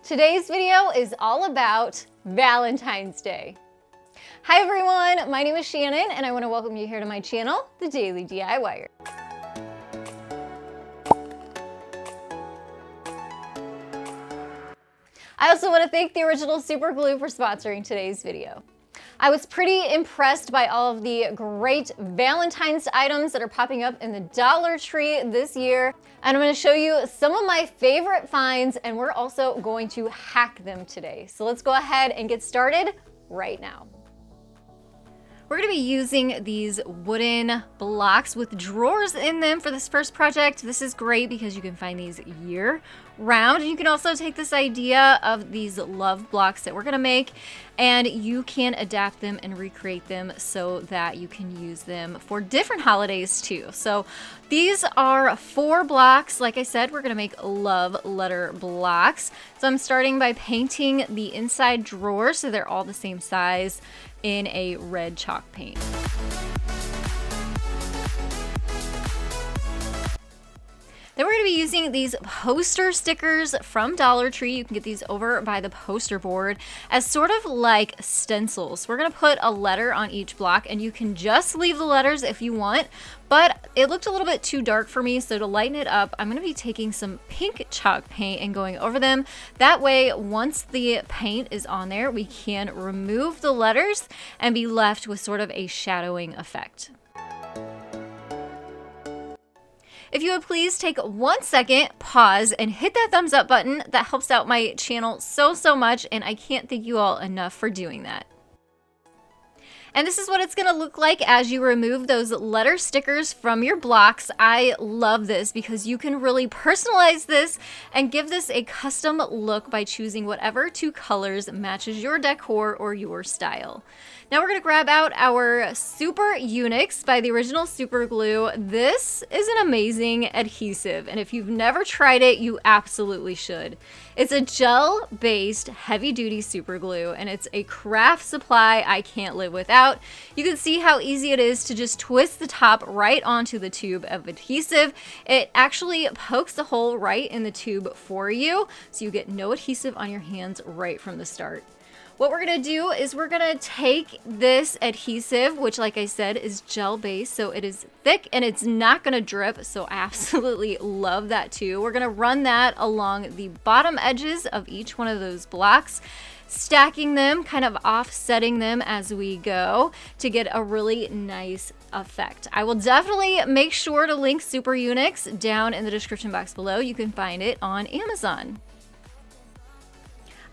Today's video is all about Valentine's Day. Hi everyone, my name is Shannon and I want to welcome you here to my channel, The Daily DIYer. I also want to thank the original Super Glue for sponsoring today's video. I was pretty impressed by all of the great Valentine's items that are popping up in the Dollar Tree this year. And I'm going to show you some of my favorite finds, and we're also going to hack them today. So let's go ahead and get started right now. We're going to be using these wooden blocks with drawers in them for this first project. This is great because you can find these year round. And you can also take this idea of these love blocks that we're going to make and you can adapt them and recreate them so that you can use them for different holidays too. So these are 4 blocks. Like I said, we're going to make love letter blocks. So I'm starting by painting the inside drawers so they're all the same size in a red chalk paint. Then we're going to be using these poster stickers from Dollar Tree. You can get these over by the poster board as sort of like stencils. We're going to put a letter on each block and you can just leave the letters if you want, but it looked a little bit too dark for me, so to lighten it up, I'm going to be taking some pink chalk paint and going over them. That way, once the paint is on there, we can remove the letters and be left with sort of a shadowing effect. If you would please take 1 second, pause, and hit that thumbs up button. That helps out my channel so much, and I can't thank you all enough for doing that. And this is what it's going to look like as you remove those letter stickers from your blocks. I love this because you can really personalize this and give this a custom look by choosing whatever 2 colors matches your decor or your style. Now we're going to grab out our Super Unix by the original Super Glue. This is an amazing adhesive, and if you've never tried it, you absolutely should. It's a gel-based heavy-duty super glue, and it's a craft supply I can't live without. You can see how easy it is to just twist the top right onto the tube of adhesive. It actually pokes the hole right in the tube for you, so you get no adhesive on your hands right from the start. What we're going to do is we're going to take this adhesive, which like I said is gel based, so it is thick and it's not going to drip, so I absolutely love that too. We're going to run that along the bottom edges of each one of those blocks, stacking them, kind of offsetting them as we go to get a really nice effect. I will definitely make sure to link Super Unix down in the description box below. You can find it on Amazon.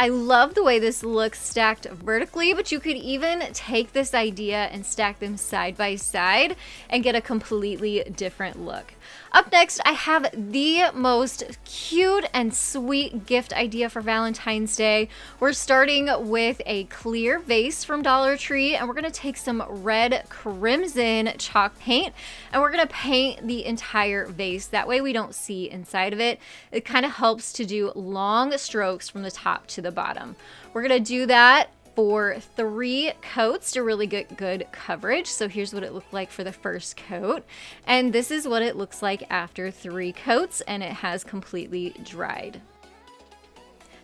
I love the way this looks stacked vertically, but you could even take this idea and stack them side by side and get a completely different look. Up next, I have the most cute and sweet gift idea for Valentine's Day. We're starting with a clear vase from Dollar Tree, and we're going to take some red crimson chalk paint, and we're going to paint the entire vase. That way we don't see inside of it. It kind of helps to do long strokes from the top to the bottom. We're going to do that for 3 coats to really get good coverage. So here's what it looked like for the first coat. And this is what it looks like after 3 coats and it has completely dried.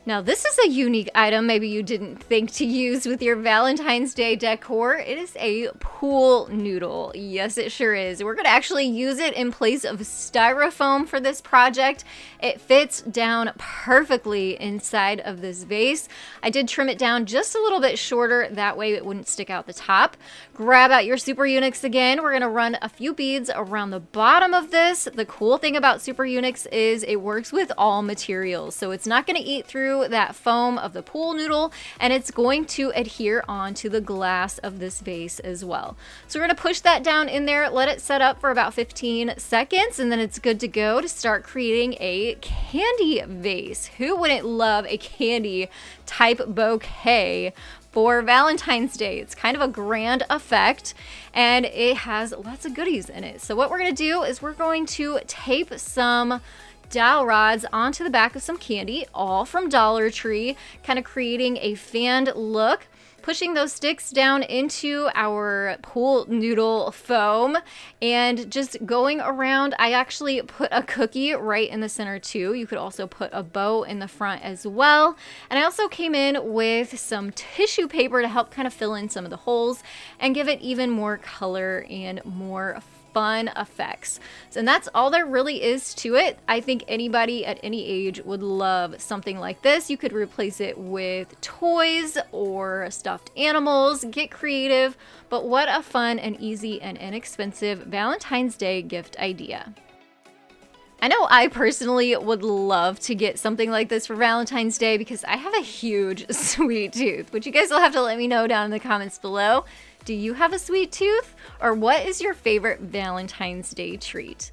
Now this is a unique item maybe you didn't think to use with your Valentine's Day decor. It is a pool noodle. Yes, it sure is. We're going to actually use it in place of styrofoam for this project. It fits down perfectly inside of this vase. I did trim it down just a little bit shorter, that way it wouldn't stick out the top. Grab out your Super Unix again. We're going to run a few beads around the bottom of this. The cool thing about Super Unix is it works with all materials, so it's not going to eat through that foam of the pool noodle, and it's going to adhere onto the glass of this vase as well. So we're going to push that down in there, let it set up for about 15 seconds, and then it's good to go to start creating a candy vase. Who wouldn't love a candy type bouquet for Valentine's Day? It's kind of a grand effect and it has lots of goodies in it. So what we're going to do is we're going to tape some dowel rods onto the back of some candy, all from Dollar Tree, kind of creating a fanned look. pushing those sticks down into our pool noodle foam and just going around. I actually put a cookie right in the center too. You could also put a bow in the front as well. And I also came in with some tissue paper to help kind of fill in some of the holes and give it even more color and more fun effects. And that's all there really is to it. I think anybody at any age would love something like this. You could replace it with toys or stuffed animals, get creative, but what a fun and easy and inexpensive Valentine's Day gift idea. I know I personally would love to get something like this for Valentine's Day because I have a huge sweet tooth, which you guys will have to let me know down in the comments below. Do you have a sweet tooth? Or what is your favorite Valentine's Day treat?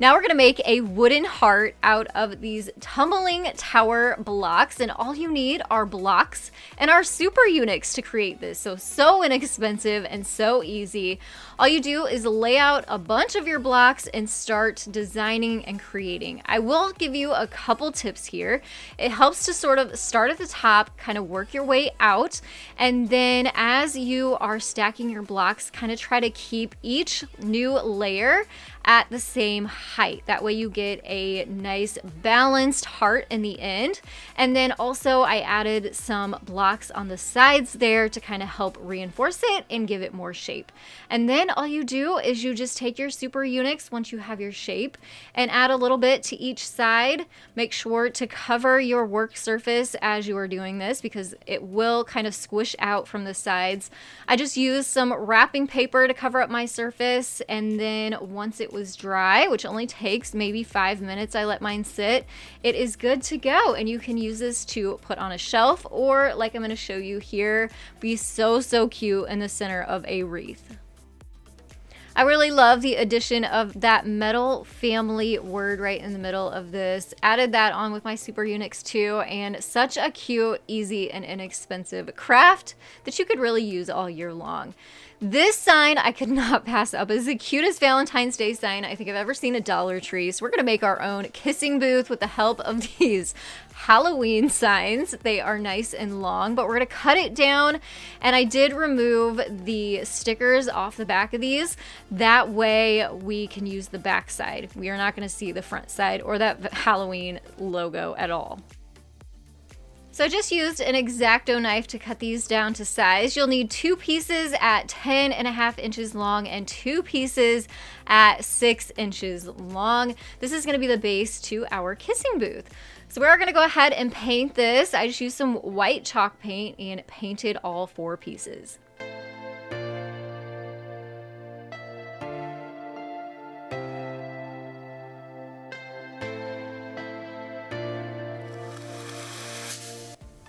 Now we're gonna make a wooden heart out of these tumbling tower blocks, and all you need are blocks and our super Unix to create this. So inexpensive and so easy. All you do is lay out a bunch of your blocks and start designing and creating. I will give you a couple tips here. It helps to sort of start at the top, kind of work your way out, and then as you are stacking your blocks, kind of try to keep each new layer at the same height. That way you get a nice balanced heart in the end. And then also I added some blocks on the sides there to kind of help reinforce it and give it more shape. And then all you do is you just take your super Unix once you have your shape and add a little bit to each side. Make sure to cover your work surface as you are doing this because it will kind of squish out from the sides. I just used some wrapping paper to cover up my surface, and then once it was dry, which only takes maybe 5 minutes, I let mine sit, it is good to go. And you can use this to put on a shelf or, like I'm going to show you here, be so cute in the center of a wreath. I really love the addition of that metal family word right in the middle of this. Added that on with my super Unix too, and such a cute, easy, and inexpensive craft that you could really use all year long. This sign I could not pass up. It's the cutest Valentine's Day sign I think I've ever seen at Dollar Tree. So we're going to make our own kissing booth with the help of these Halloween signs. They are nice and long, but we're going to cut it down. And I did remove the stickers off the back of these. That way we can use the back side. We are not going to see the front side or that Halloween logo at all. So I just used an X-Acto knife to cut these down to size. You'll need 2 pieces at 10.5 inches long and 2 pieces at 6 inches long. This is going to be the base to our kissing booth. So we're going to go ahead and paint this. I just used some white chalk paint and painted all 4 pieces.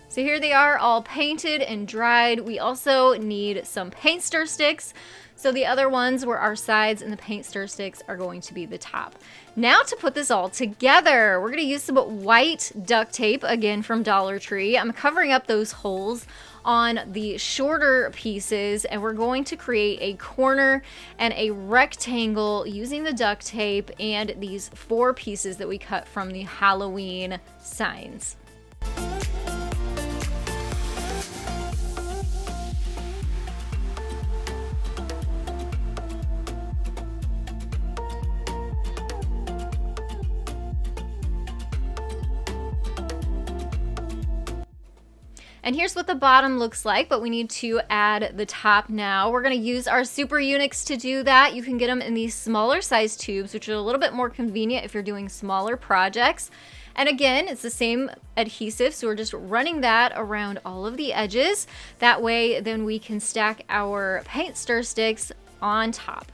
So here they are all painted and dried. We also need some paint stir sticks. So the other ones were our sides and the paint stir sticks are going to be the top. Now to put this all together, we're gonna use some white duct tape, again from Dollar Tree. I'm covering up those holes on the shorter pieces, and we're going to create a corner and a rectangle using the duct tape and these 4 pieces that we cut from the Halloween signs. And here's what the bottom looks like, but we need to add the top now. We're gonna use our super Unix to do that. You can get them in these smaller size tubes, which are a little bit more convenient if you're doing smaller projects. And again, it's the same adhesive, so we're just running that around all of the edges. That way, then we can stack our paint stir sticks on top.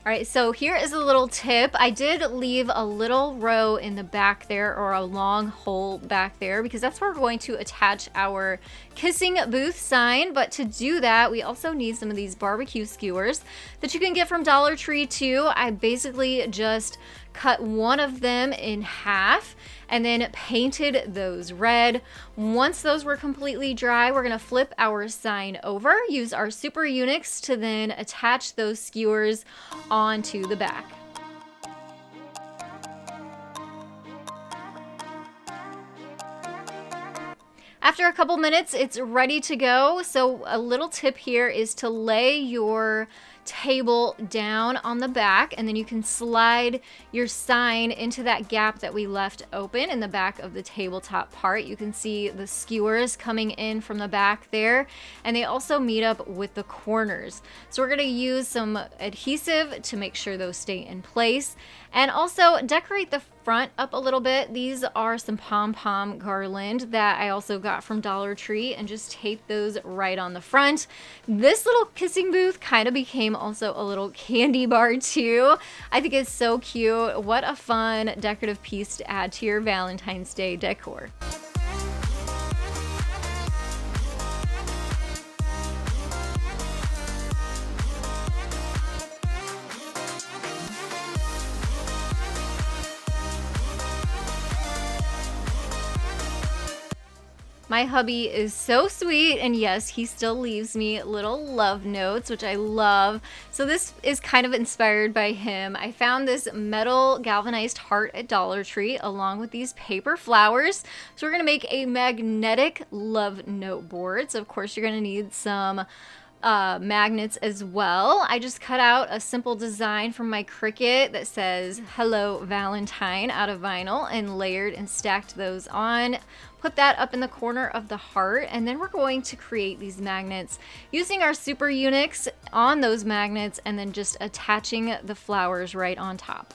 All right, so here is a little tip. I did leave a little row in the back there, or a long hole back there, because that's where we're going to attach our kissing booth sign. But to do that, we also need some of these barbecue skewers that you can get from Dollar Tree too. I basically just cut one of them in half and then painted those red. Once those were completely dry, we're gonna flip our sign over, use our super Unix to then attach those skewers onto the back. After a couple minutes, it's ready to go. So a little tip here is to lay your table down on the back, and then you can slide your sign into that gap that we left open in the back of the tabletop part. You can see the skewers coming in from the back there, and they also meet up with the corners. So we're going to use some adhesive to make sure those stay in place, and also decorate the front up a little bit. These are some pom-pom garland that I also got from Dollar Tree, and just tape those right on the front. This little kissing booth kind of became also a little candy bar too. I think it's so cute. What a fun decorative piece to add to your Valentine's Day decor. My hubby is so sweet, and yes, he still leaves me little love notes, which I love. So this is kind of inspired by him. I found this metal galvanized heart at Dollar Tree along with these paper flowers. So we're gonna make a magnetic love note board. So of course you're gonna need some magnets as well. I just cut out a simple design from my Cricut that says "Hello Valentine" out of vinyl, and layered and stacked those on. Put that up in the corner of the heart, and then we're going to create these magnets using our super Unix on those magnets, and then just attaching the flowers right on top.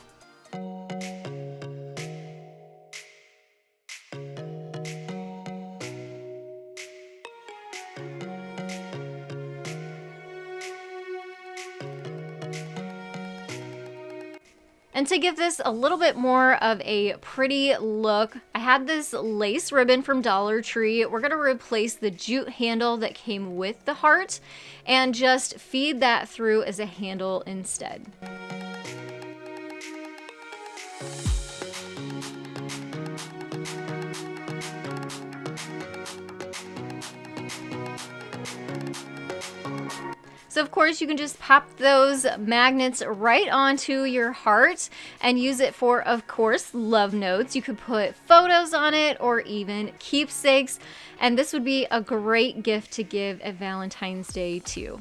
And to give this a little bit more of a pretty look, I had this lace ribbon from Dollar Tree. We're gonna replace the jute handle that came with the heart and just feed that through as a handle instead. So of course you can just pop those magnets right onto your heart and use it for, of course, love notes. You could put photos on it or even keepsakes, and this would be a great gift to give at Valentine's Day too.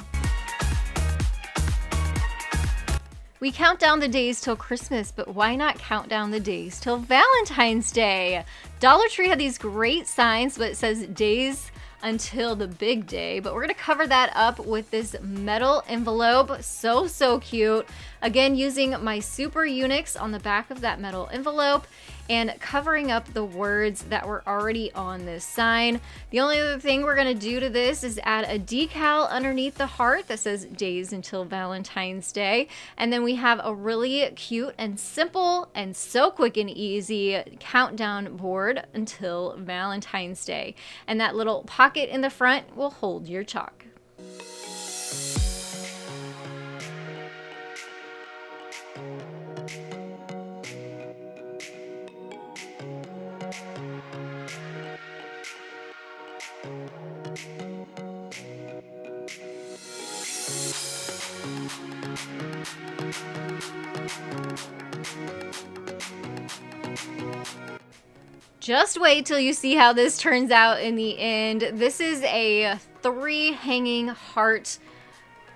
We count down the days till Christmas, but why not count down the days till Valentine's Day? Dollar Tree had these great signs, but it says days until the big day, but we're gonna cover that up with this metal envelope. So cute. Again, using my super Unix on the back of that metal envelope and covering up the words that were already on this sign. The only other thing we're gonna do to this is add a decal underneath the heart that says days until Valentine's Day. And then we have a really cute and simple and so quick and easy countdown board until Valentine's Day. And that little pocket in the front will hold your chalk. Just wait till you see how this turns out in the end. This is a 3 hanging heart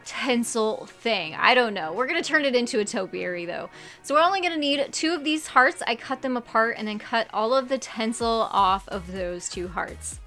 tinsel thing. I don't know. We're going to turn it into a topiary though. So we're only going to need 2 of these hearts. I cut them apart and then cut all of the tinsel off of those 2 hearts.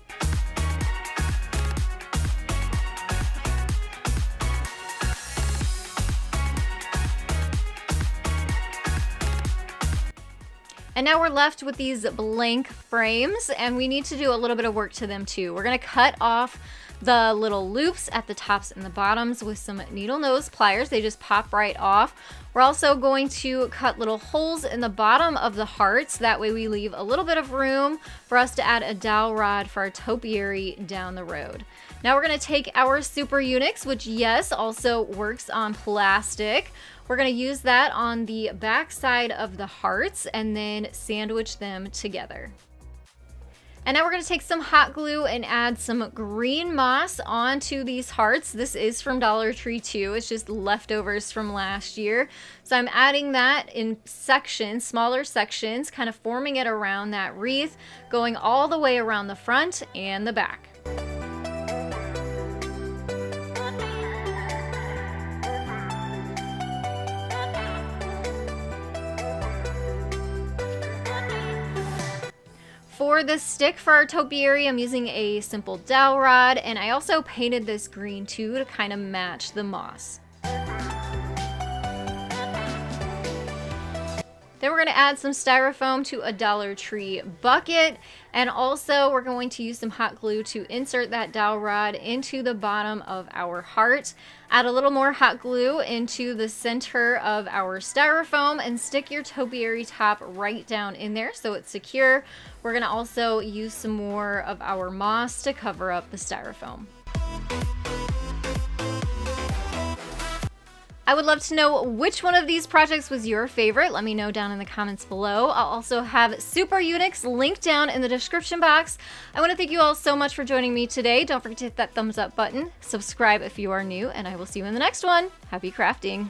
And now we're left with these blank frames, and we need to do a little bit of work to them too. We're gonna cut off the little loops at the tops and the bottoms with some needle nose pliers. They just pop right off. We're also going to cut little holes in the bottom of the hearts. That way we leave a little bit of room for us to add a dowel rod for our topiary down the road. Now we're gonna take our super Unix, which yes, also works on plastic. We're gonna use that on the back side of the hearts and then sandwich them together. And now we're going to take some hot glue and add some green moss onto these hearts. This is from Dollar Tree too. It's just leftovers from last year. So I'm adding that in sections, smaller sections, kind of forming it around that wreath, going all the way around the front and the back. For the stick for our topiary, I'm using a simple dowel rod, and I also painted this green too to kind of match the moss. Then we're going to add some styrofoam to a Dollar Tree bucket, and also we're going to use some hot glue to insert that dowel rod into the bottom of our heart. Add a little more hot glue into the center of our styrofoam and stick your topiary top right down in there so it's secure. We're going to also use some more of our moss to cover up the styrofoam. I would love to know which one of these projects was your favorite. Let me know down in the comments below. I'll also have Super Unix linked down in the description box. I want to thank you all so much for joining me today. Don't forget to hit that thumbs up button, subscribe if you are new, and I will see you in the next one. Happy crafting!